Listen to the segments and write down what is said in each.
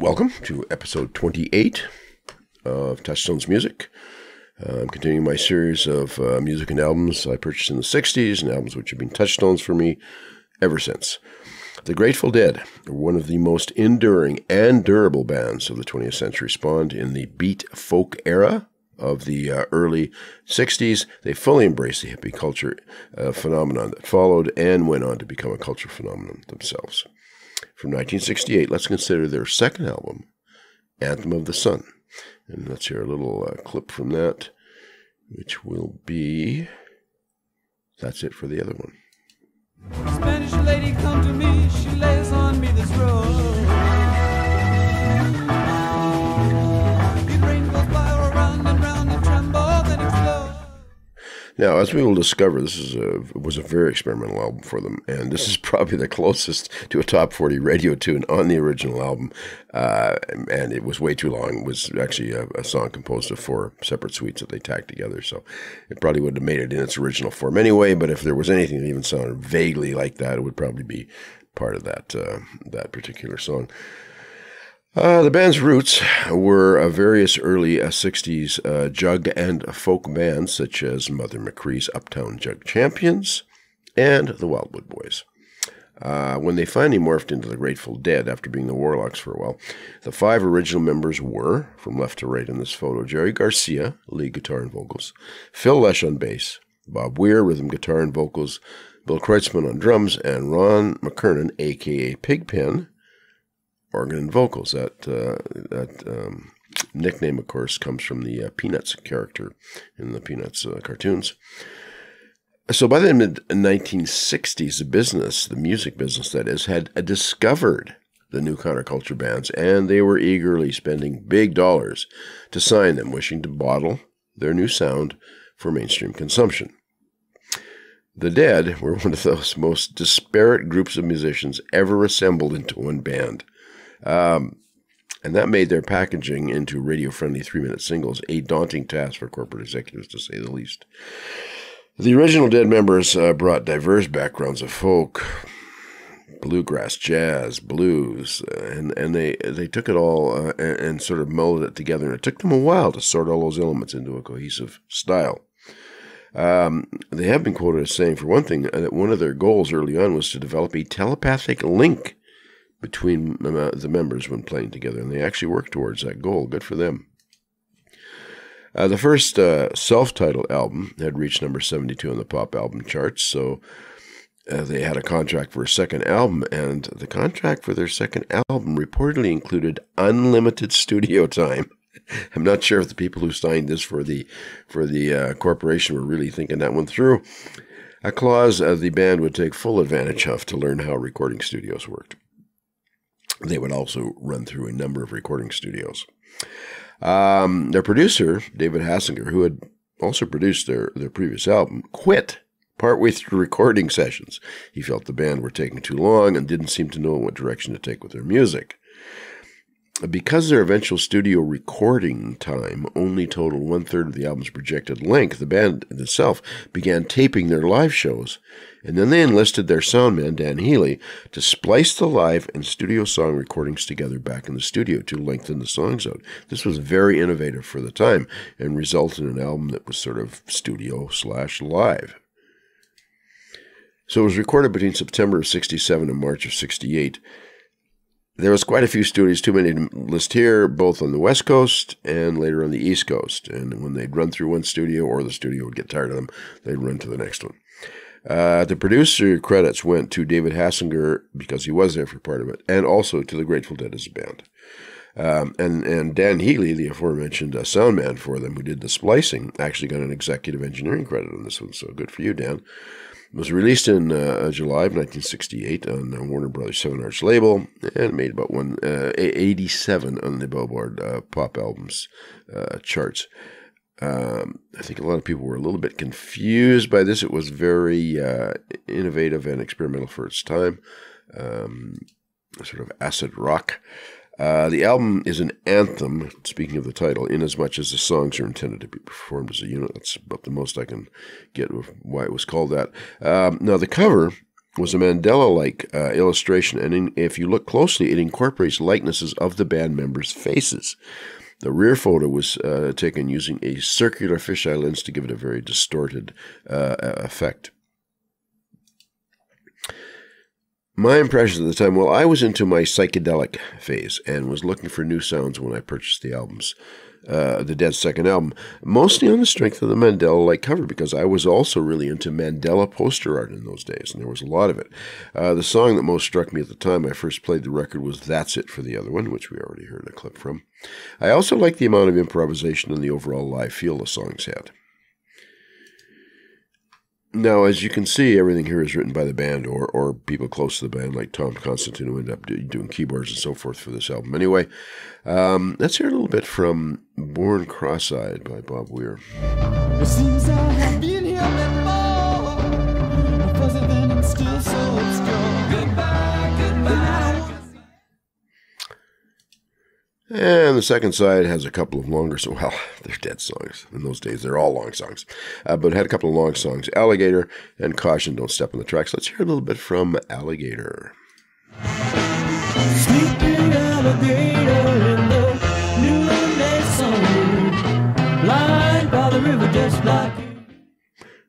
Welcome to episode 28 of Touchstone's Music. I'm continuing my series of music and albums I purchased in the 60s and albums which have been touchstones for me ever since. The Grateful Dead are one of the most enduring and durable bands of the 20th century. Spawned in the beat folk era of the early 60s, they fully embraced the hippie culture phenomenon that followed and went on to become a culture phenomenon themselves. From 1968, let's consider their second album, Anthem of the Sun. And let's hear a little clip from that, which will be, that's it for the other one. Spanish lady come to me, she lays on me this rose. The brain goes by round and round and tremble, then explodes. Now, as we will discover, this was a very experimental album for them, and this is probably the closest to a top 40 radio tune on the original album, and it was way too long. It was actually a song composed of 4 separate suites that they tacked together, so it probably wouldn't have made it in its original form anyway, but if there was anything that even sounded vaguely like that, it would probably be part of that particular song. The band's roots were various early 60s jug and folk bands, such as Mother McCree's Uptown Jug Champions and the Wildwood Boys. When they finally morphed into the Grateful Dead after being the Warlocks for a while, the 5 original members were, from left to right in this photo, Jerry Garcia, lead guitar and vocals, Phil Lesh on bass, Bob Weir, rhythm guitar and vocals, Bill Kreutzmann on drums, and Ron McKernan, a.k.a. Pigpen, organ and vocals. That nickname, of course, comes from the Peanuts character in the Peanuts cartoons. So by the mid-1960s, the music business that is, had discovered the new counterculture bands, and they were eagerly spending big dollars to sign them, wishing to bottle their new sound for mainstream consumption. The Dead were one of those most disparate groups of musicians ever assembled into one band. And that made their packaging into radio-friendly 3-minute singles a daunting task for corporate executives, to say the least. The original Dead members brought diverse backgrounds of folk, bluegrass, jazz, blues, and they took it all and sort of melded it together. And it took them a while to sort all those elements into a cohesive style. They have been quoted as saying, for one thing, that one of their goals early on was to develop a telepathic link between the members when playing together, and they actually worked towards that goal. Good for them. The first self-titled album had reached number 72 on the pop album charts, so they had a contract for a second album, and the contract for their second album reportedly included unlimited studio time. I'm not sure if the people who signed this for the corporation were really thinking that one through. A clause the band would take full advantage of to learn how recording studios worked. They would also run through a number of recording studios. Their producer, David Hassinger, who had also produced their previous album, quit partway through recording sessions. He felt the band were taking too long and didn't seem to know what direction to take with their music. Because their eventual studio recording time only totaled 1/3 of the album's projected length, the band itself began taping their live shows, and then they enlisted their soundman, Dan Healy, to splice the live and studio song recordings together back in the studio to lengthen the songs out. This was very innovative for the time and resulted in an album that was sort of studio/live. So it was recorded between September of 67 and March of 68. There was quite a few studios, too many to list here, both on the West Coast and later on the East Coast. And when they'd run through one studio or the studio would get tired of them, they'd run to the next one. The producer credits went to David Hassinger because he was there for part of it, and also to the Grateful Dead as a band. And Dan Healy, the aforementioned soundman for them who did the splicing, actually got an executive engineering credit on this one, so good for you, Dan. It was released in July of 1968 on the Warner Brothers 7 Arts label, and it made about 87 on the Billboard pop albums charts. I think a lot of people were a little bit confused by this. It was very innovative and experimental for its time, sort of acid rock. The album is an anthem, speaking of the title, inasmuch as the songs are intended to be performed as a unit. That's about the most I can get with why it was called that. Now, the cover was a Mandela-like illustration, and if you look closely, it incorporates likenesses of the band members' faces. The rear photo was taken using a circular fisheye lens to give it a very distorted effect. My impressions at the time, well, I was into my psychedelic phase and was looking for new sounds when I purchased the albums, the Dead's second album, mostly on the strength of the Mandela-like cover, because I was also really into Mandela poster art in those days, and there was a lot of it. The song that most struck me at the time I first played the record was That's It for the Other One, which we already heard a clip from. I also liked the amount of improvisation and the overall live feel the songs had. Now, as you can see, everything here is written by the band or people close to the band, like Tom Constantine, who ended up doing keyboards and so forth for this album. Anyway, let's hear a little bit from Born Cross-Eyed by Bob Weir. It seems I have been here before, fuzzy then and still so obscure. Goodbye, goodbye. And the second side has a couple of longer songs. Well, they're Dead songs. In those days, they're all long songs. But it had a couple of long songs, Alligator and Caution, Don't Step on the Tracks. Let's hear a little bit from Alligator. Sleeping alligator in the noonday sun, blind by the river just like you.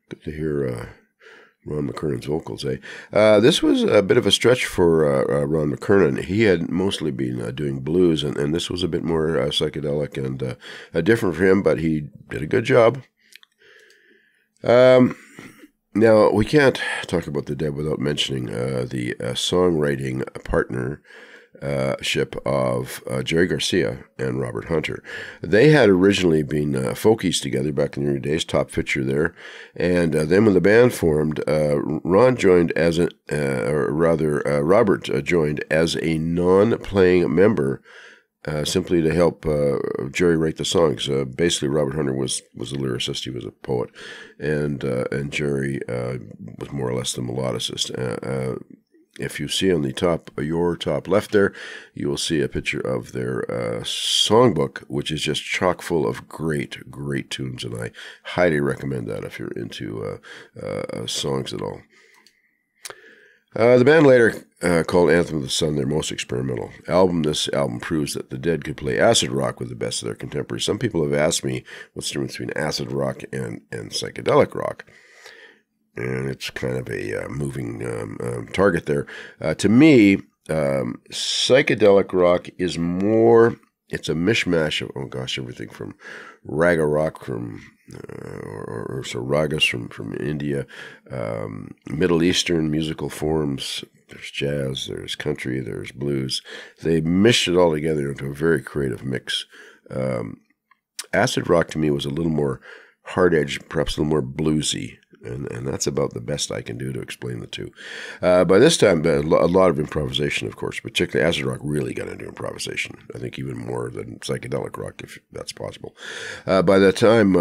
Good to hear Ron McKernan's vocals, eh? This was a bit of a stretch for Ron McKernan. He had mostly been doing blues, and this was a bit more psychedelic and different for him, but he did a good job. Now, we can't talk about the Dead without mentioning the songwriting partnership of Jerry Garcia and Robert Hunter. They had originally been folkies together back in the early days, top picture there, and then when the band formed, Robert joined as a non-playing member, simply to help Jerry write the songs. Basically, Robert Hunter was a lyricist; he was a poet, and Jerry was more or less the melodicist. If you see on the your top left there, you will see a picture of their songbook, which is just chock full of great tunes, and I highly recommend that if you're into songs at all. The band later called Anthem of the Sun their most experimental album. This album proves that the Dead could play acid rock with the best of their contemporaries. Some people have asked me what's the difference between acid rock and psychedelic rock. And it's kind of a moving target there. To me, psychedelic rock is more, it's a mishmash of, everything from raga rock from ragas from India, Middle Eastern musical forms. There's jazz, there's country, there's blues. They mished it all together into a very creative mix. Acid rock to me was a little more hard-edged, perhaps a little more bluesy. And that's about the best I can do to explain the two. By this time, a lot of improvisation, of course, particularly acid rock really got into improvisation. I think even more than psychedelic rock, if that's possible. By this time,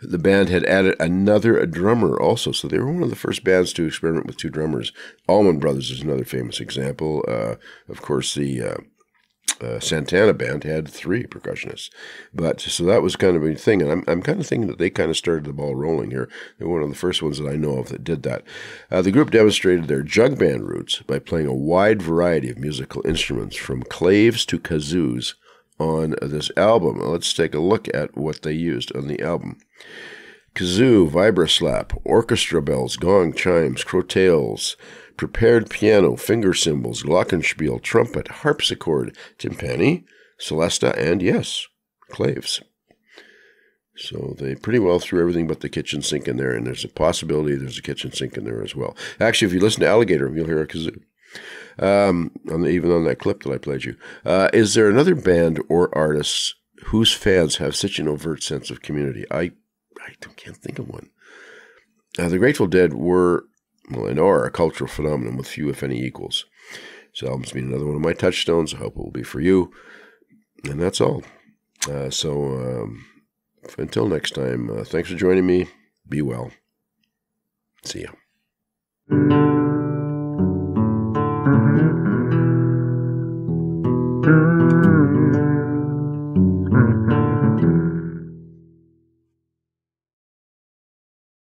the band had added another drummer also. So they were one of the first bands to experiment with two drummers. Allman Brothers is another famous example. Of course, the Santana band had 3 percussionists, so that was kind of a thing, and I'm kind of thinking that they kind of started the ball rolling here. They're one of the first ones that I know of that did that. The group demonstrated their jug band roots by playing a wide variety of musical instruments, from claves to kazoos, on this album. Let's take a look at what they used on the album. Kazoo, vibraslap, orchestra bells, gong, chimes, crotales, prepared piano, finger cymbals, glockenspiel, trumpet, harpsichord, timpani, celesta, and yes, claves. So they pretty well threw everything but the kitchen sink in there, and there's a possibility there's a kitchen sink in there as well. Actually, if you listen to Alligator, you'll hear a kazoo. Even on that clip that I played you. Is there another band or artist whose fans have such an overt sense of community? I can't think of one. The Grateful Dead were, and are, a cultural phenomenon with few, if any, equals. This album's been another one of my touchstones. I hope it will be for you. And that's all. Until next time, thanks for joining me. Be well. See ya.